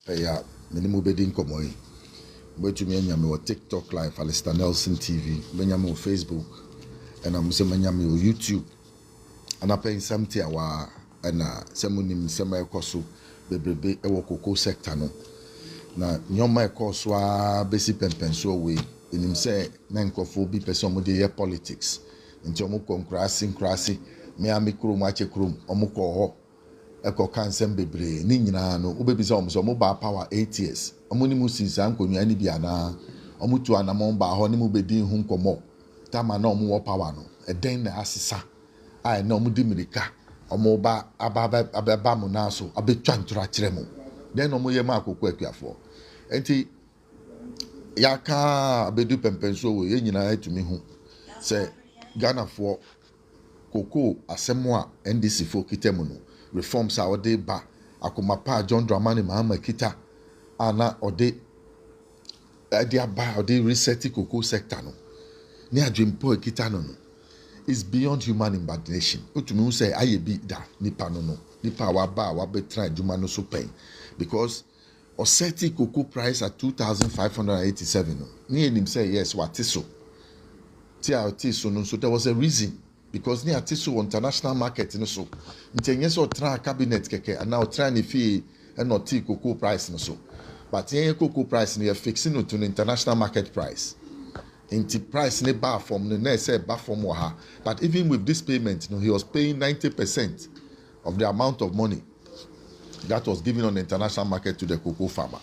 Yeah, minimum bedding comoy. But to me, I'm TikTok live, Alistair Nelson TV, Benjamin Facebook, and I'm saying YouTube. And I pay something and someone in semi coso, baby, a cocoa sector. No, now, my course was basic pen so way. In him say, Nankophobia, person with politics. Into Moko crashing, me a micro match a crum, Omoko. Eko cancer bebre ni nyina no obebisa omso mo ba power 8 years omuni mu sinsa nkonwa ni bia na omutu anamon ba ho ni mu bedin hu nkomo tama na omu wo power no eden na asesa ai na omu di mirika omu ba ababa mu na so abetwa ntura kire mu den omu ye ma akoko akuafo enti yaka abedu pempenso we ye nyina etumi hu se Ghana for koko asemo a NDC fo kitemu no reforms a ode ba akomapa John Dramani Mahama kita ana ode aba ode reset cocoa sector no ni adwempo kita no is beyond human imagination utumi say aye bi da nipa no nipa wa betra adwuma no so pen because or setting cocoa price at 2,587 no ni enim say yes what is so TRT so no so there was a reason because near Tisu international market no so ntenye so tra cabinet keke and now try ni fee and not cocoa price no so but yen cocoa price no fixing no to the international market price inti price ne bar from no na say bar from ha but even with this payment no he was paying 90% of the amount of money that was given on the international market to the cocoa farmer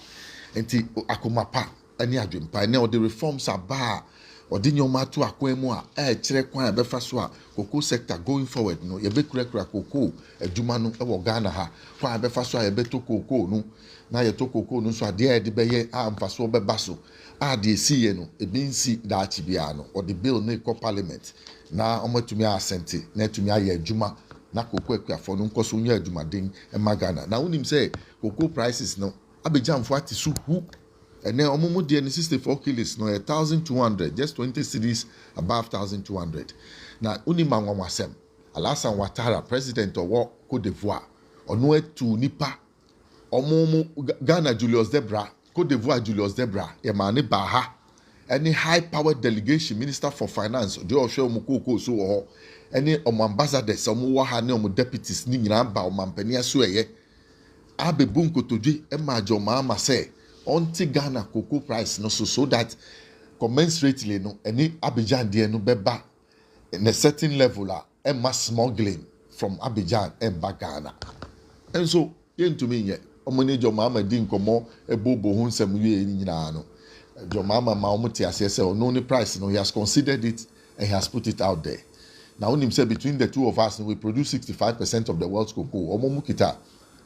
inti akomapa ani adwempa na the reforms are bar odi nyoma to akwemu a kire kwan abefa so a cocoa sector going forward no ye be kura cocoa adwuma no e wo Ghana ha kwan abefa so a ye beto cocoa no na ye to cocoa no so ade de beye a mfaso beba so a de si ye no e bi nsi da achi bia no or the bill no ko parliament na omatumi asente na tumi aye adwuma na cocoa akuafo no nkoso nya adwuma den e magana na unim say cocoa prices no abejamfo ati su hu and then omumu de 64 kilos no 1,200 just 20 cities above 1,200 na unima nwanwasem Alassane Ouattara president of Côte d'Ivoire ono etu nipa omumu Ghana Julius Debra Côte d'Ivoire Julius Debra Yemane Baha any high powered delegation minister for finance de ohwe omukoko so ho any ambassadors omu wa ha ne omu deputies ni nyina ba omampani aso eye abebu nkotodwe e ma joma say onti Ghana cocoa price no so that commensurately no any Abidjan de no beba in a certain level a smuggling from Abidjan and back Ghana. And so yen to me ye omoni jo mama di nkomo ebobo hu nsem ye nyina no jo mama ma omuti asese no ni price no he has considered it and he has put it out there. Now when him say between the two of us we produce 65% of the world's cocoa omomu kita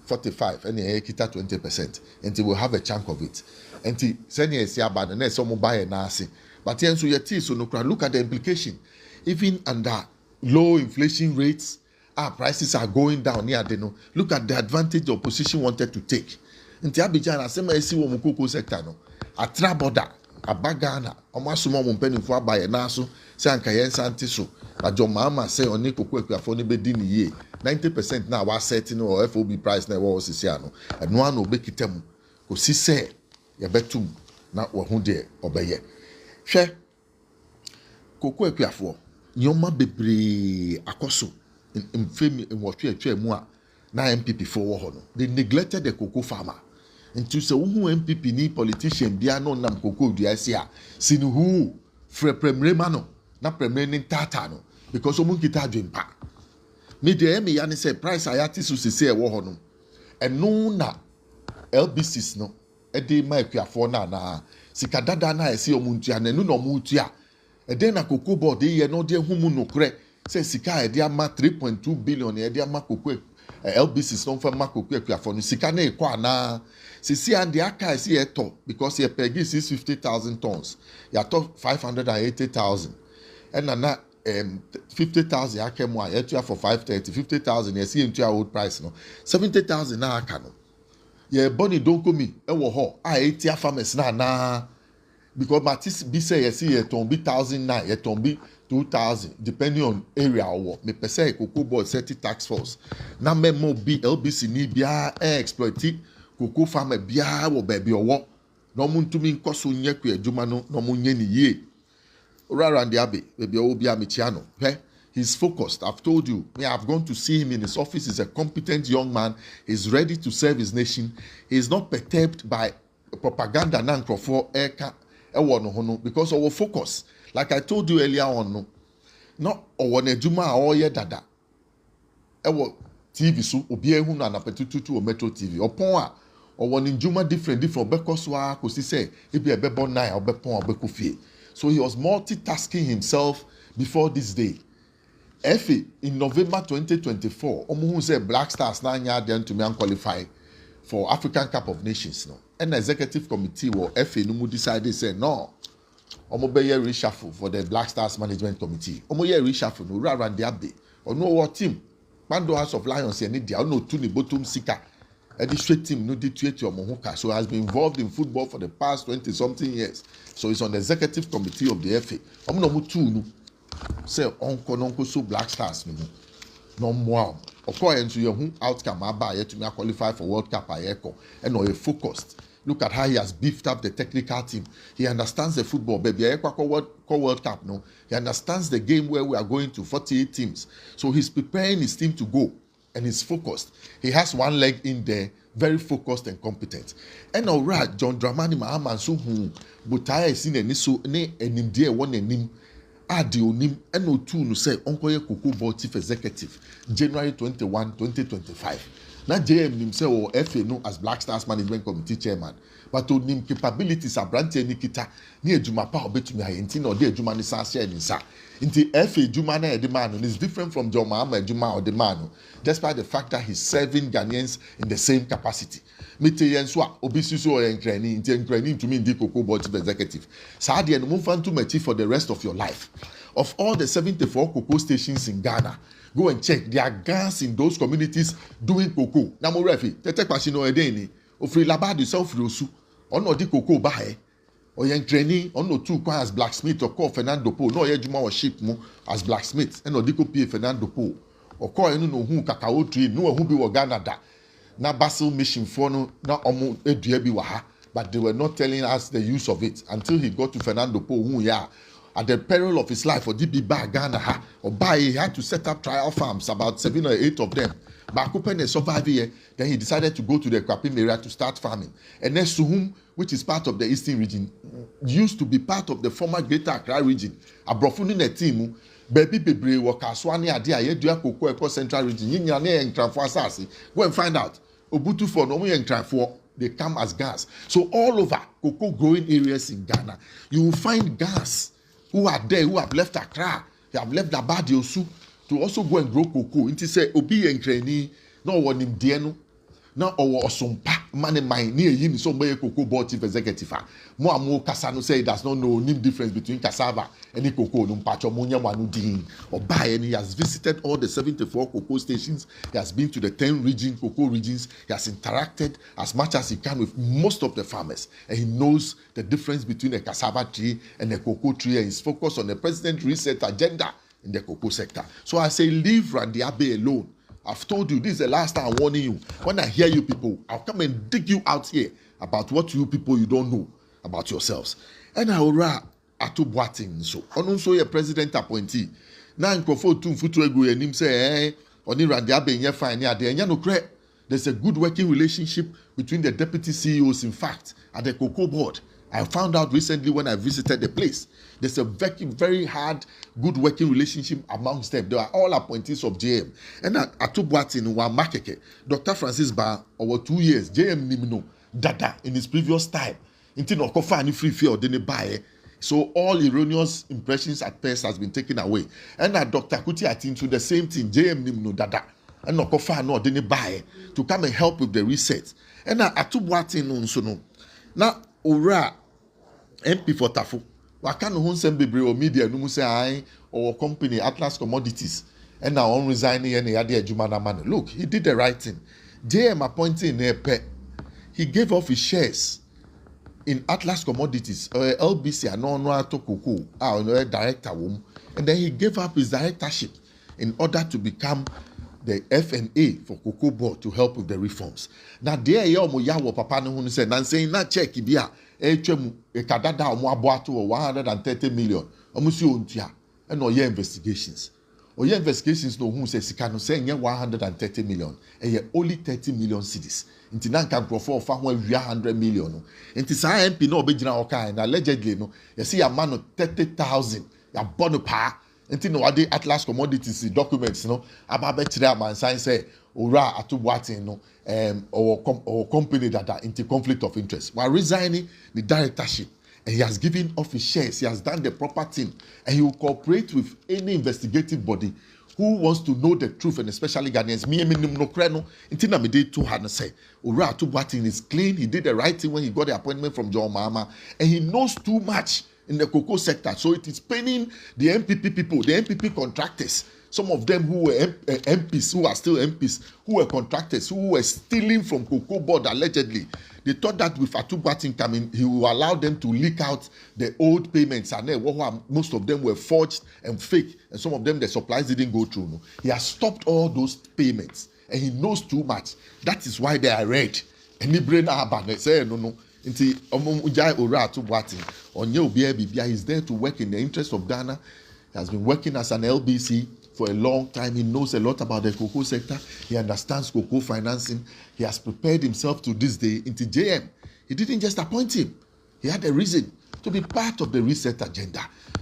45 and he kita 20% until we'll have a chunk of it. Until send ye see about the next some buy a nasi. But then so your tea so no look at the implication. Even under low inflation rates, our prices are going down near the no. Look at the advantage the opposition wanted to take. Until Abidjan asema see wo cocoa sector no. Atra border abagana omasuma mo mpeni fo abaye naso se anka yen santi so ajo mama say oni cocoa akuafo ni bedi ni ye 90% na wa set no or FOB price na wo sisi ano eno an obekitam ko si se ye betum na wo hu de obeye hwe cocoa akuafo nyoma bebre akoso mfemi nwotwe atwa mu a na MPP fo wo ho no they neglected the cocoa farmer into se who MPP ni politician bia no nam cocoa dua sia sinu hu fre premrema no na premre tata no because omun kita adwempa me de me ya ne say price ayati so sese e wo ho no eno na LBCs no e de ma akuafo na sika dada na ese omuntua na enu na omuntua e de na cocoa board ye no de humu no kre say sika e de ama 3.2 billion e de ama cocoa LBCs no fa ma cocoa akuafo no sika na e kwa na sisi and the aka is here top because you pay 650,000 tons. You top 580,000. And na 50,000 aka mo you for 530 50,000 you see into your old price no 70,000 na aka no. Ye boni don't come me e wo ho a etia farmers na because matis bi say you see ye ton bi 1,009 ye ton bi 2,000 depending on area or me pese cocoa board set tax force. Na memo bi LBC ni bia exploit cocoa farmer biara wo baby owo na omo ntumi nkoso nye kwa adwuma no na omo nye ni yie around the abbey baby owo bia mechiano he's focused. I've told you, I've gone to see him in his office. He's a competent young man. He's ready to serve his nation. He's not perturbed by propaganda because our focus, like I told you earlier on, no our nejuma or ye dada. Our TV so obi ehun na napetutu o Metro TV. Opon a or njuma different because wa kosi say e be ebebo nine obepon obekofie. So he was multitasking himself before this day. FA in November 2024, Omuhu said Black Stars na nya then to me qualify for African Cup of Nations. No, and the executive committee or FA no decided say no. Omo be year reshuffle for the Black Stars management committee. Omo year reshuffle no around the abbey or no what team. Bando House of Lions any dia no to ni bottom sika. And the straight team no did your Mohuka, so has been involved in football for the past 20 something years. So it's on the executive committee of the FA. Omo no mutu no. Say onko so Black Stars no more. Of course, into your outcome to me qualify for World Cup and no focused. Look at how he has beefed up the technical team. He understands the football, baby. World Cup, no. He understands the game where we are going to 48 teams. So he's preparing his team to go and he's focused. He has one leg in there, very focused and competent. And all right, John Dramani Mahama so butaya seen any so ne enimdie one enim. Adi onim eno two no say onkoye Cocoa Board Chief Executive January 21, 2025. Na JM nim say o FA no as Black Stars Management Committee Chairman. But onim capabilities abrante ni kita ni adwuma pa obetumi ayenti na ode adwuma ni sa share ni sa. Inti FA adwuma na ede man is different from John Mahama adwuma or the man, despite the fact that he's serving Ghanaians in the same capacity. Mete yenso a obisi so enkrani inti enkrani to me ndi Cocoa Board Chief Executive. Sa de no move to mechi for the rest of your life. Of all the 74 cocoa stations in Ghana, go and check. There are gangs in those communities doing cocoa. Na mo refi, tete kwasi no edeni. Ofri labadi self rosu. Ono di cocoa bae. Oyen training ono two kwa as blacksmith or call Fernando Po. No ye juma or ship mo as blacksmith. Eno di ko pie Fernando Po. Or call enu no hu cacao tree. No hu bi wo Ghana da. Na Basil mission for no na omo edue bi waha. But they were not telling us the use of it until he got to Fernando Po. Hu ya. At the peril of his life, or DB Ghana, or he had to set up trial farms, about 7 or 8 of them. But Kupen survived here, then he decided to go to the Kwapim area to start farming. And then Suhum, which is part of the eastern region, used to be part of the former Greater Accra region. Abrofuni Netimu, Baby Bebre, Wakaswani Adia, Yedua Cocoa Eco Central region, Yinyane and Transfor Asasi. Go and find out. Obutu for Nomu and Transfor, they come as gas. So all over cocoa growing areas in Ghana, you will find gas who are there, who have left Accra, they have left Abadi Osu to also go and grow cocoa. Inti say obi enkrani na owo nimdie no na owo osompa mane mine ne eyi ni so mbe Cocoa Board Chief Executive mo amu kasa no say he does not know nim difference between cassava and cocoa no mpacho mo nya wanu din oba he has visited all the 74 cocoa stations. He has been to the 10 cocoa regions. He has interacted as much as he can with most of the farmers, and he knows the difference between a cassava tree and a cocoa tree, and he's focused on the president reset agenda in the cocoa sector. So I say leave Randy Abbey alone. I've told you, this is the last time I'm warning you. When I hear you people, I'll come and dig you out here about what you people you don't know about yourselves. And I will wrap Ato Boating so. Also a president appointee. Now in Crawford Tum Futu Egu and him say, Oni Randy Abbey in your fine there. No credit. There's a good working relationship between the deputy CEOs, in fact, at the Cocoa Board. I found out recently when I visited the place. There's a very, very hard, good working relationship amongst them. They are all appointees of JM. And at Atubuati in Wamakeke, Dr. Francis Ba, over 2 years, JM Nimino, Dada, in his previous time, until Okofa and free fear or didn't buy. So all erroneous impressions at first has been taken away. And at Dr. Kuti Atin to the same thing, JM Nimino, Dada, and Okofa no didn't buy to come and help with the reset. And at Atubuati no so no. Now, Ora MP for Tafu. Waka no hun bebre o media no mu say I or company Atlas Commodities and now on resigning and yade adwuma na man. Look, he did the right thing. JM appointing Nepe. He gave off his shares in Atlas Commodities or LBC and no to Cocoa, our director wom, and then he gave up his directorship in order to become the F&A for Cocoa Board to help with the reforms. Now there you omo ya wo papa no hu say na saying na check bi a etwam ekadada omo aboato 130 million. Omo si ontua e no ye investigations. Oye investigations no hu say sika no say 130 million. E only 30 million cedis. Inti na nka nkrofo ofa ho awia 100 million no. Inti sa MP no obegina okai na allegedly no you see a man 30,000 ya bono pa. Inti no wade Atlas Commodities documents no aba kire amansan say ora atubuatin no or company that are into conflict of interest. While resigning the directorship, and he has given off his shares, he has done the proper thing, and he will cooperate with any investigative body who wants to know the truth, and especially Ghanaians. Me no kreno. Inti na me dey too hard to say. Ora atubuatin is clean. He did the right thing when he got the appointment from John Mahama, and he knows too much in the cocoa sector. So it is paining the MPP people, the MPP contractors. Some of them who were MPs, who are still MPs, who were contractors, who were stealing from Cocoa Board allegedly. They thought that with Atubuatin coming, he will allow them to leak out the old payments. And then most of them were forged and fake. And some of them, the supplies didn't go through. No? He has stopped all those payments. And he knows too much. That is why they are red. And he brain say no. Nti Ujai Ora Atubuatin, Onye Obia Bibia, he's there to work in the interest of Ghana. He has been working as an LBC for a long time. He knows a lot about the cocoa sector. He understands cocoa financing. He has prepared himself to this day into JM. He didn't just appoint him. He had a reason to be part of the reset agenda,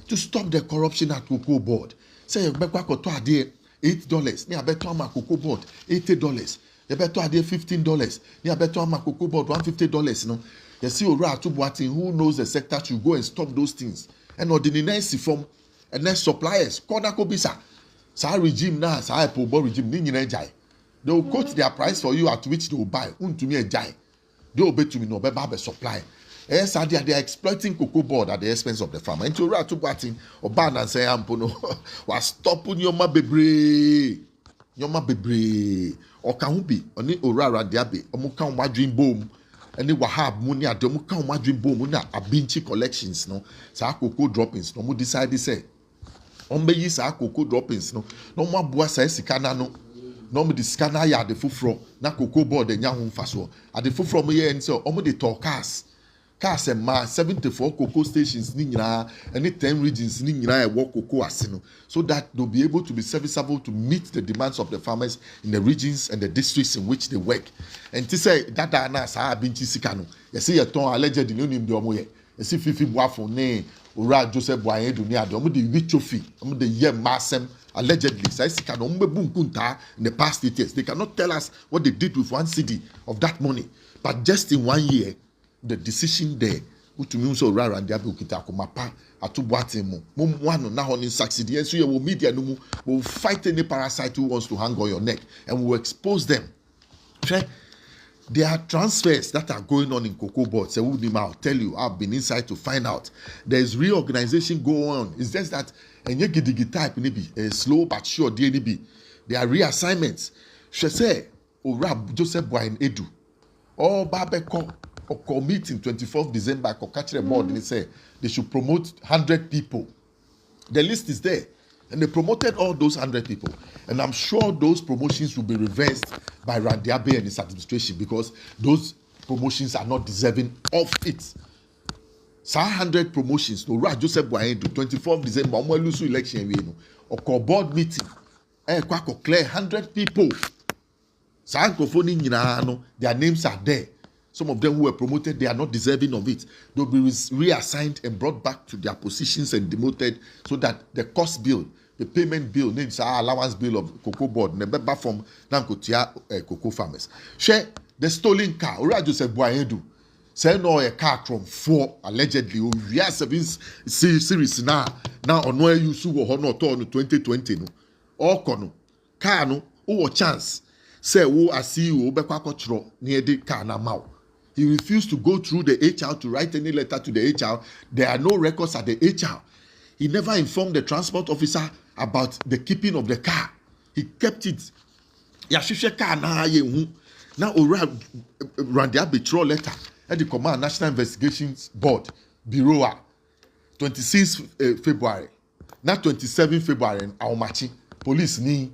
to stop the corruption at Cocoa Board. Say, $8. Ni abeto ama Cocoa Board, $80. You better add $15. Ni abeto ama Cocoa Board, $150. No, you see, Ora Atubuatin, who knows the sector, to go and stop those things. And ordinary form and then suppliers, Kona Kobisa. Sa regime na sa Apple regime ni nyina jai. They will quote their price for you at which they will buy. Untumi jai. They will bet to me no be supply. Yes, they are exploiting Cocoa Board at the expense of the farmer. And to Ora Atubuatin, Oba na say ampo no was stopping Nyoma bebre. Oka hu bi oni Ora Radiabe. Omo kan wadwin bom. Any Wahab Muni adomu kan wadwin bom na Abinchi collections no. Sa cocoa droppings no mo decide say Ombe sa cocoa droppings no mo aboa sa sika na no mo de sika na ya de foforo na Cocoa Board enya ho mfaso ade foforo mo ye nse omo de talk cars ma 74 cocoa stations ni nyina any 10 regions ni nyina e work cocoa ase no, so that they'll be able to be serviceable to meet the demands of the farmers in the regions and the districts in which they work. And to say that na sa Abinchi sika no you see your ton alleged no nim de omo ye you see fifi boafo ne Ora Joseph Boayen do ni ade omo de wi trophy omo de ye masem allegedly say sika no mbe bunkunta in the past 8 years. They cannot tell us what they did with 1 cedi of that money, but just in 1 year the decision there utumi so Ora and Diabe okita akomapa Atubuatin mo one na ho ni succeed and so you media no mu will fight any parasite who wants to hang on your neck, and we will expose them. Okay? There are transfers that are going on in Cocoa Board. So I'll tell you, I've been inside to find out. There is reorganization going on. It's just that type slow but sure DNB. There are reassignments. She say, Ora Joseph Boayen Edu, or Babeko or meeting 24th December, Kokachre board, and they say they should promote 100 people. The list is there. And they promoted all those 100 people. And I'm sure those promotions will be reversed by Randiabe and his administration, because those promotions are not deserving of it. So 100 promotions. No, right, Joseph Boayen do 24th December, Omoelusu election, or board meeting. Clear 100 people. Their names are there. Some of them who were promoted, they are not deserving of it. They'll be reassigned and brought back to their positions and demoted, so that the cost bill, the payment bill, names our allowance bill of Cocoa Board, never from Nankotia cocoa farmers. Share the stolen car. Ora Joseph Boayen do. Say no a car from 4 allegedly. We are 7 series now. Now on where you sue or not on 2020 no. Or kono car no o chance. Say wo asi o be kwakotro near the car na mau. He refused to go through the HR to write any letter to the HR. There are no records at the HR. He never informed the transport officer about the keeping of the car. He kept it. Yashushe car na ye hu. Now Ora Randia betrayal letter at the Command National Investigations Board Bureau 26 February. Now 27 February Aomachi police ni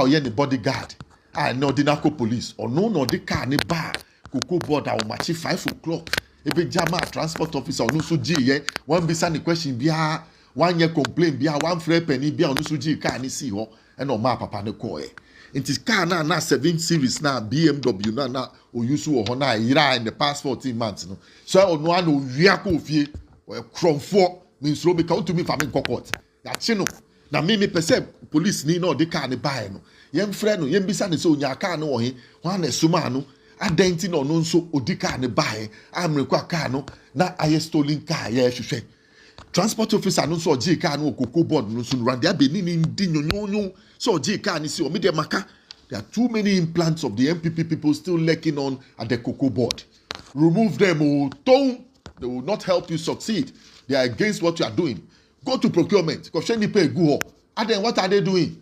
ɔyɛ ne bodyguard na ɔde n'akɔ police ɔno na ɔde car ne bar cocoa board a ɔmachi 5 o'clock ebe jama transport officer ɔno nso gye yɛ wɔn bisa ne question biara wɔn nyɛ complain biara wɔn frɛ panyin biara ɔno nso gye car ne si hɔ ɛna ɔmaa papa ne kɔɔ nti car na 7 series na BMW na oyusu wɔ hɔ na yira in the past 14 months no so ɔno ana owia kɔ ofie ɔyɛ krɔmfoɔ minsuro bi ka wotumi fa me nkɔ court yɛakye no na me pɛ sɛ police ni na ɔde car ne baeɛ no yɛmfrɛ no yɛmbisa ne sɛ onya car no wɔ he wɔn ana esoma no adan ti na ɔno nso odi car ne baeɛ amrekɔ car no na ayɛ stolen car yɛhwehwɛ transport officer no nso ɔgye car no wɔ cocoa board no nso no rande abɛni ne ndi nyonyonyo so ɔgye car ne si ɔmo deɛ maka there are too many implants of the MPP people still lurking on at the cocoa board remove them don't they will not help you succeed they are against what you are doing go to procurement kɔhwɛ nipa egu hɔ adan what are they doing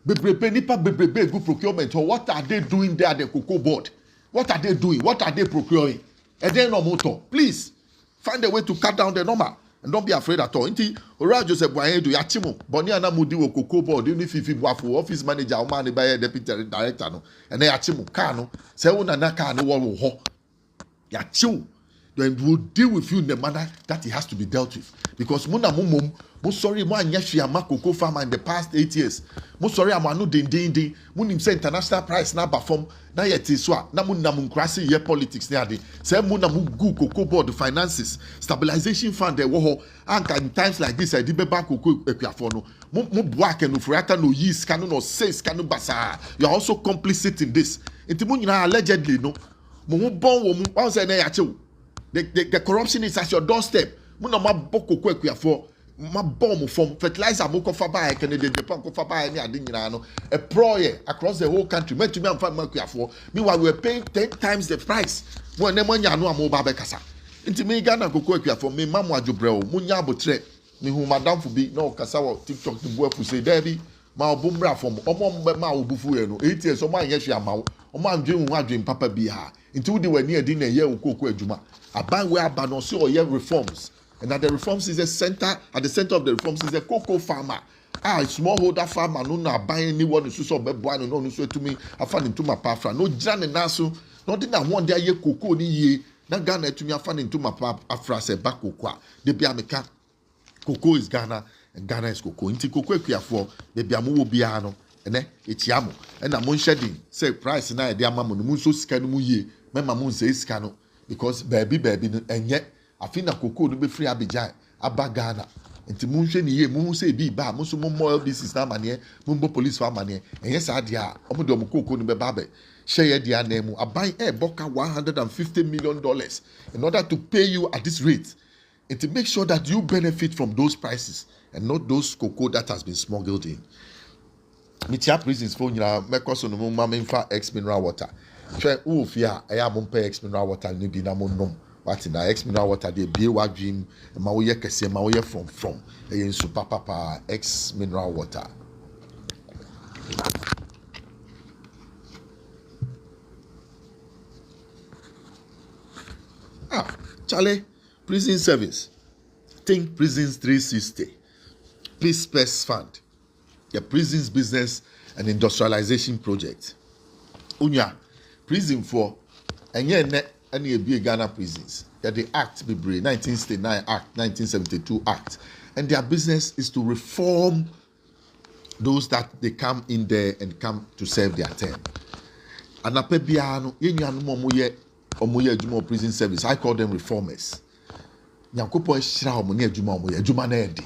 bebrebe nipa bebrebe egu procurement or what are they doing there at the cocoa board what are they doing what are they procuring ɛdɛn na ɔmo tɔ please find a way to cut down the number and don't be afraid at all nti ora Joseph Boahen do yachimo boni anamudi wo cocoa board ni fifi boafo office manager o man by deputy director no and yachimo car no say una na car no wo ho yachiw then we will deal with you in the manner that it has to be dealt with because muna mumum mo sorry mo anya hwia ma cocoa farmer in the past 8 years mo sorry am anu dindindin mo nim say international price na ba form na yeti so a na mo nam nkrase ye politics ne ade say mo na mo gu cocoa board finances stabilization fund e wo ho anka in times like this e di beba cocoa ekuafo no mo boak no furaka no yeast can no says can basa you are also complicit in this enti mo nyina allegedly no mo bon wo mo wan say na ya chew the corruption is at your doorstep mo na ma boko ekuafo ma bomb from fertilizer mo kofa buy Canada Japan kofa buy any ade nyina no a proye across the whole country me to me am fa makuafo meanwhile we were paying 10 times the price when na manya no am ba be kasa nti me Ghana koko akuafo me mamu adwobrɛ o munya abotre me hu madam fu bi na o kasa wo TikTok to buafu say there bi ma obumra fom omo ma obufu ye no 8 years omo anya hwe amawo omo andwe hu adwen papa bi ha nti wudi wani adi na ye okoko adwuma aban we aba no so ye reforms. And at the reforms is at the center of the reforms is a cocoa farmer. Smallholder farmer, no na buying anyone who so be boy no so to me. I found into my pafra. No jane naso. Not in that one day ye cocoa ni ye. Na Ghana to me I found into my pafra se back cocoa. De be ameka. Cocoa is Ghana and Ghana is cocoa. Inti cocoa kuafo. De be amu bia no. Ene etiamo. And na mon shedding. Say price na e de amamu no mun so sika no mu ye. Me ma mun say sika no because baby enye afina cocoa no be free Abidjan aba Ghana nti munhwe ne ye mu se bi ba mo so mo LBC na mane mo police fa mane enye sa de a omo de omo cocoa no be ba be share de anemu aban boka $150 million in order to pay you at this rate and to make sure that you benefit from those prices and not those cocoa that has been smuggled in mitia prisons for nyina mekoso no mo ma memfa ex mineral water hwe wo fia eya mo mpa ex mineral water ni bi na mo nom what in the ex mineral water dey be wa dream ma wo ye kese ma wo ye from e super papa ex mineral water Charlie prison service think prisons 360 peace space fund the prisons business and industrialization project unya prison for enye ne and ye be Ghana prisons. That the Act Bebre 1969 Act, 1972 Act, and their business is to reform those that they come in there and come to serve their term. And apebiano yenyanu omoye adwuma prison service. I call them reformers. Nyankopon hyira omoye adwuma na edi.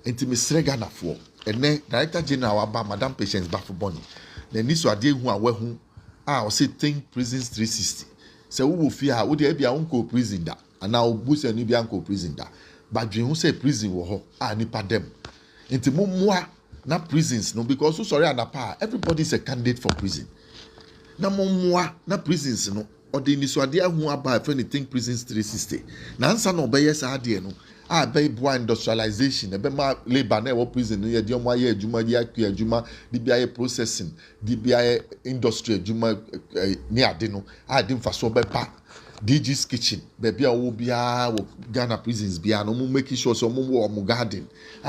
Enti mesre Ghana for. Ene Director General aba Madam Patience Bafoboni. Na ni so ade hu awahu o say think prisons 360. Se wo fia wo de bia wonko prison da ana obusa ni bia wonko prison da but dwen hu say prison wo ho nipa dem enti mommoa na prisons no because so sorry anapa everybody is a candidate for prison na mommoa na prisons no odi ni so ade ahu aba if anything prisons 360 na ansa na obeye sa ade no be boa industrialization be ma labor na wo prison no ye de omo aye adwuma di akua adwuma di bia ye processing di bia industry adwuma ni ade no ade mfaso be ba DG's kitchen be bia wo bia wo Ghana prisons bia no mo make sure so mo wo garden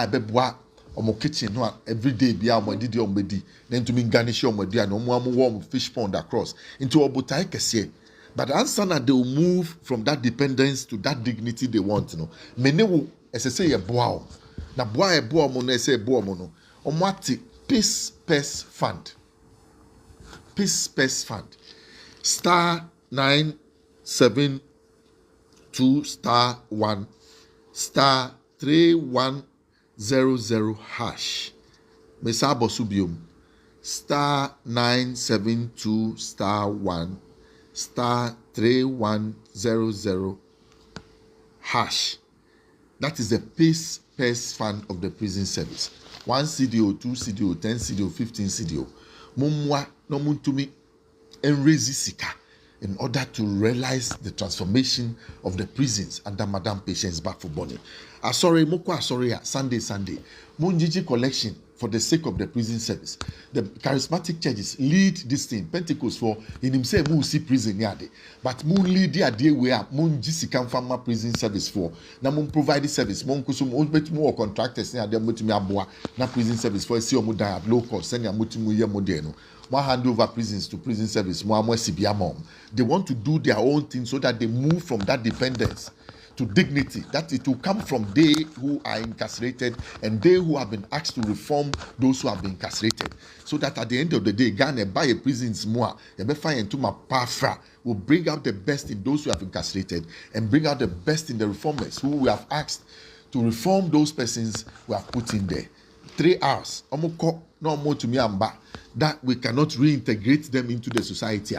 be boa omo kitchen no every day bia omo didi omo bedi na ntumi garnish omo dia na omo warm fish pond across into obotai kese. But answer na they will move from that dependence to that dignity they want, you know. Many will say a boa. Na boa e boa mo no say boa mo no. Omo ati Peace Pest Fund. Peace Pest Fund. Star 972 star 1 star 3100 hash. Mesa bosubium. Star 972 star 1 star 3100 hash. That is the Peace Pest Fund of the Prison Service. 1 CDO, 2 CDO, 10 CDO, 15 CDO. Mumwa no muntumi enrezi sika in order to realize the transformation of the prisons under Madam Patience Bafo Bonny. Asore moko asore Sunday. Munjiji collection for the sake of the prison service. The charismatic churches lead this thing. Pentecost for in himself mu see prison yade. But mun lead the idea where mun jisi can farm prison service for. Na mun provide service. Mun kusum mun bet more contractors na dem mutumi aboa na prison service for see omu die at low cost. Send ya mutumi ye modeno. One hand over prisons to prison service. They want to do their own thing so that they move from that dependence to dignity, that it will come from they who are incarcerated and they who have been asked to reform those who have been incarcerated. So that at the end of the day, Ghana buy a prisons more, will bring out the best in those who have incarcerated and bring out the best in the reformers who we have asked to reform those persons we have put in there. 3 hours, no more to me that we cannot reintegrate them into the society.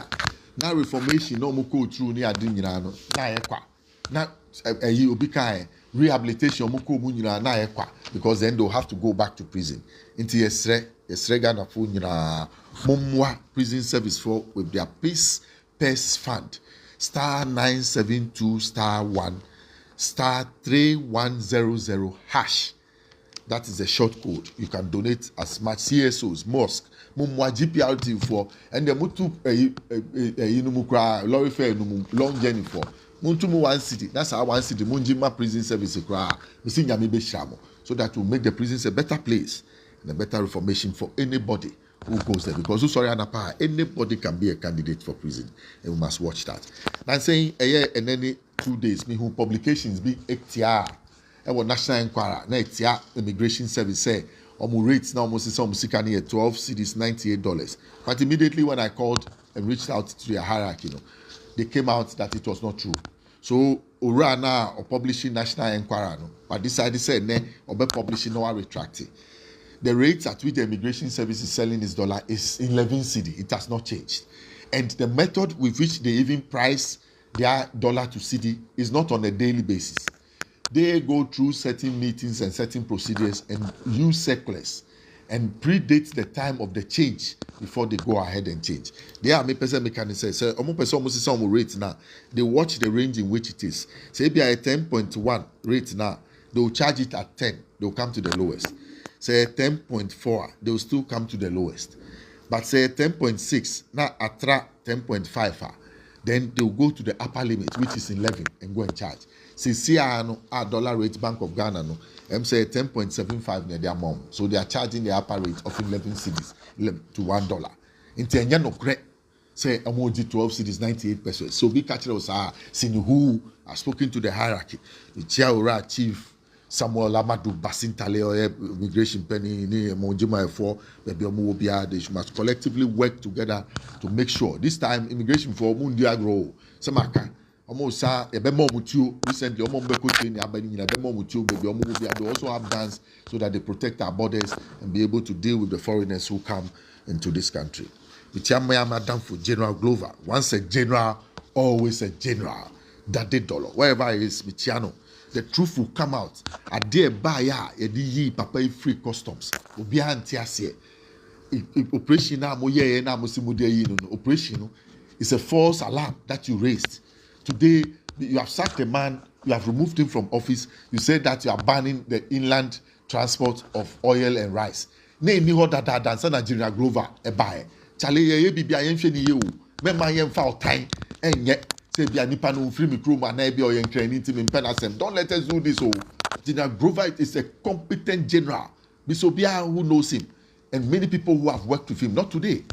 Now reformation no more go through near Dinirano, na rehabilitation because then they'll have to go back to prison. Into yesre Ghana for Mumwa prison service for with their Peace Pest Fund. Star 972 star 1 star 3100 hash. That is a short code. You can donate as much CSOs, mosque, Mumwa GPRT for, and the Mutu lorry fare long journey for. Muntumu 1 city. That's our 1 city. Munjima prison service so that will make the prisons a better place and a better reformation for anybody who goes there. Because anybody can be a candidate for prison, and we must watch that. I'm saying a year and any 2 days, me who publications be XTR. National Inquirer, na Immigration Service say, rates now almost some near 12 cedis, $98. But immediately when I called and reached out to their hierarchy, they came out that it was not true. So Urana or publishing National Inquirer, but decided say or be publishing no retracting. The rates at which the Immigration Service is selling this dollar is 11 cedi. It has not changed, and the method with which they even price their dollar to cedi is not on a daily basis. They go through certain meetings and certain procedures and use circulars and predate the time of the change before they go ahead and change. They are mechanics say almost some rate now. They watch the range in which it is. Say be at 10.1 rate now, they will charge it at 10. They will come to the lowest. Say 10.4, they will still come to the lowest. But say 10.6 now at 10.5, then they will go to the upper limit, which is 11, and go and charge. See, our dollar rate Bank of Ghana no, say 10.75 near their mom. So they are charging the upper rate of 11 cedis to $1. In Tenya no great say emoji 12 cedis 98 pesos. So be catching us who are spoken to the hierarchy. The chair chief Samuel Lamadu Basintale or immigration penny ni Monjima for baby Omobia. They must collectively work together to make sure this time immigration for Mundia grow. Samaka. Almost recently they also have dance so that they protect our borders and be able to deal with the foreigners who come into this country. Madam for General Glover, once a general, always a general. That $1 wherever it is, Michiano, the truth will come out. A dear buyer, a DE papa free customs. Operation operation is a false alarm that you raised. Today, you have sacked a man, you have removed him from office, you said that you are banning the inland transport of oil and rice. Ne ni ho dada dansa Nigeria Glover ebae. Chale ye bibia yenhwe ni ye o. Mema yemfa otan enye say bia nipa no free me krom na bia oyenkra ni ntimi mpenasem. Don't let us do this o. General Glover is a competent general Bisobia who knows him, and many people who have worked with him, not today.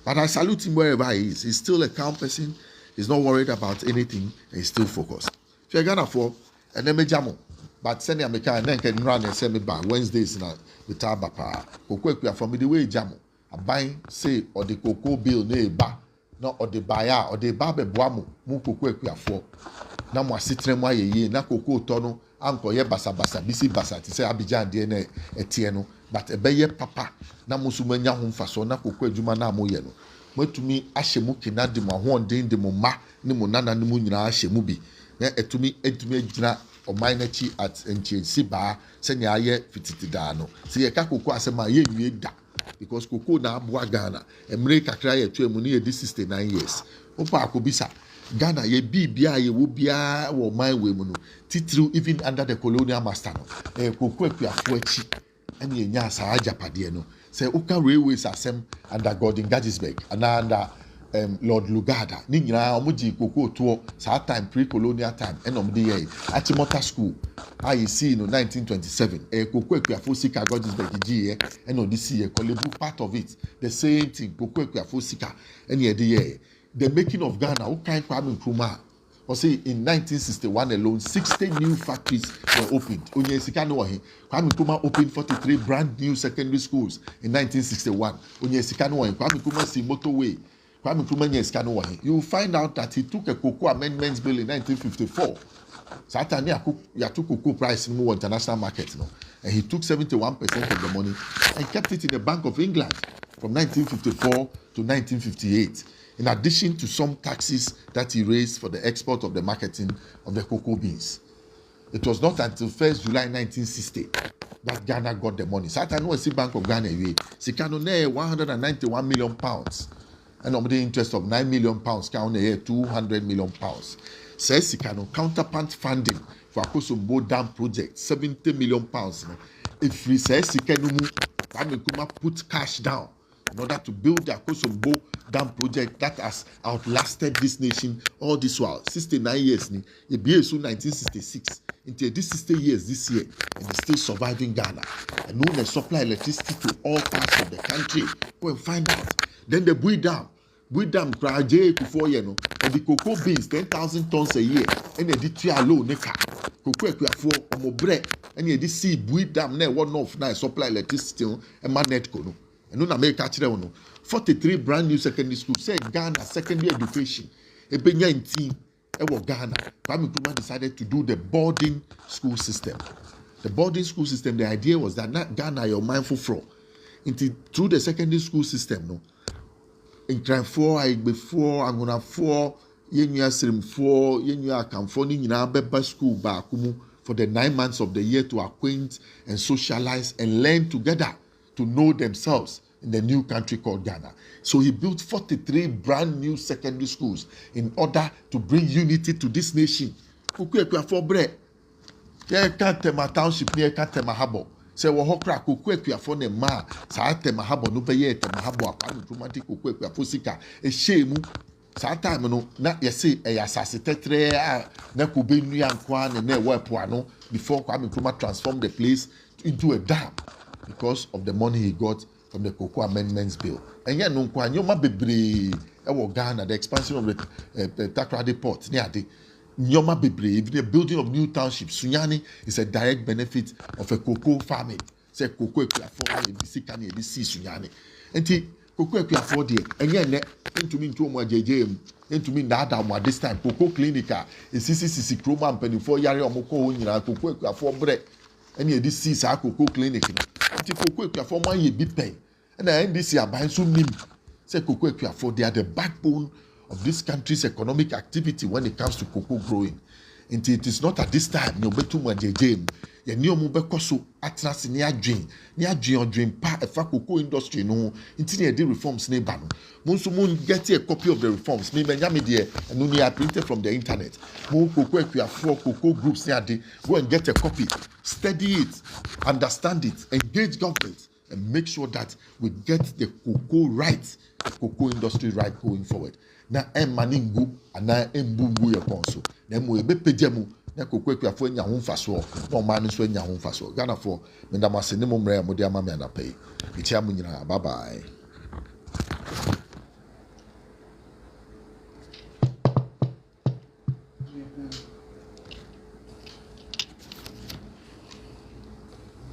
But I salute him wherever he is. He's still a calm person. He's not worried about anything, and he's still focused. If you're Ghana for, and then me jamo. But send me a and then can run and send me back Wednesdays na the tabapa. Cocoa for me the way jamo. A buying say or the cocoa bill ne ba, not or the buyer or the barbe boamu, mu cocoa for. Na mo asitre mo ayeye na cocoa tono anko ye basa bisi basa ti say Abidjan de na etie no but ebeye papa na mo so manya ho mfaso na cocoa adwuma na mo ye no matumi ahye mu kina de mo ho den de mo ma ne mo nana ne mo nyina ahye mu bi na etumi agina oman na chi at enchiensi ba se nya aye fititida no se ye ka cocoa asema ye nwie da because cocoa na aboa Ghana emre kakra ye tuamu ne ye 69 years opa akobisa Ghana ye bibia ye wo bia wo man we mu no titru even under the colonial master no cocoa akuafo achi ene ye nya sa ajapade no say uka railways asem under Gordon Gadisberg and under Lord Lugard ni nyina omuji cocoa to sa time pre-colonial time ene omde ye Achimota school I see no 1927 cocoa akuafo sika Gadisberg ji ene odi see ye Kolebu part of it the same thing cocoa akuafo sika ene ye de ye the making of Ghana Kwame Nkrumah or say in 1961 alone 60 new factories were opened. Kwame Nkrumah opened 43 brand new secondary schools in 1961. Kwame Nkrumah see motorway. Kwame Nkrumah you will find out that he took a cocoa amendments bill in 1954. Satani took cocoa price in the international market, and he took 71% of the money and kept it in the Bank of England from 1954 to 1958. In addition to some taxes that he raised for the export of the marketing of the cocoa beans. It was not until 1st July 1960 that Ghana got the money. Satan was the Bank of Ghana away. Sikano ne 191 million pounds. And on the interest of 9 million pounds, count a 200 million pounds. Says Sikano counterpart funding for Akosombo Dam project, 70 million pounds. If we say Sikano Kwame Nkrumah put cash down in order to build the Akosombo Dam project that has outlasted this nation all this while. 69 years, ni soon 1966. Into this 60 years this year, and it's still surviving Ghana. And known as supply electricity to all parts of the country. Go and find out. Then the Bui Dam Kraje Kufo Yeno, and the cocoa beans 10,000 tons a year, and the Ditria low neka. Cocoa Kuafo Omobre, and the sea Bui Dam ne one off now supply electricity and magnet kono. And no America 43 brand new secondary schools. Say Ghana secondary education. Ebe 19 Ghana. Kwame Nkrumah decided to do the boarding school system. The boarding school system, the idea was that not Ghana you're mindful from. Through the secondary school system, no. In crime 4, I before I'm gonna 4, yenya srim 4, yenya come 4 ni nyina beba school ba kumu for the 9 months of the year to acquaint and socialize and learn together to know themselves in the new country called Ghana. So he built 43 brand new secondary schools in order to bring unity to this nation. For bread. Tema township near Katema Habo. Say, well, Hokra, Kukwekua for the ma, Satema Habo, no pay Temahabo, Chromatic Kukwekua Fusika, a shame. Satime no, not ye say a assassinate, Nakube Nuyan Kwan and Newa Puano before Kwame Nkrumah transformed the place into a dam because of the money he got from the Cocoa Amendments Bill. And yet, no Kwan, you might be Ghana, the expansion of the Takoradi Port, near the Nyoma Bebre, even the building of new townships. Sunyani is a direct benefit of a cocoa farming. Say cocoa for the Sikani, the sea Sunyani. And cocoa for the and yet, into me to my JJ, into me that this time, cocoa clinica, a CCC Chroma and Penny for Yari or Moko in a cocoa for bread. And yet, this is our cocoa clinic. And cocoa for my ye be pay. And I end this year by soon name. Say cocoa for they are the backbone of this country's economic activity when it comes to cocoa growing. And it is not at this time, no better than JJ. You know, Mubekoso, Atlas near dream, part of cocoa industry, no, into the reforms neighbor. Monsumun get a copy of the reforms, maybe Yamidi, and only are printed from the internet. Mo cocoa, you have 4 cocoa groups near the go and get a copy, study it, understand it, engage government, and make sure that we get the cocoa right, cocoa industry right going forward. Na maningu ana embungu ya konso na mo ebe pejemu na koko akuafoɔ anya ho mfasoɔ na ɔman no nso anya ho mfasoɔ ghanafoɔ medam ase ne mo mmerɛ a mode ama me anapa yi mekyia mo nyinaa bye bye.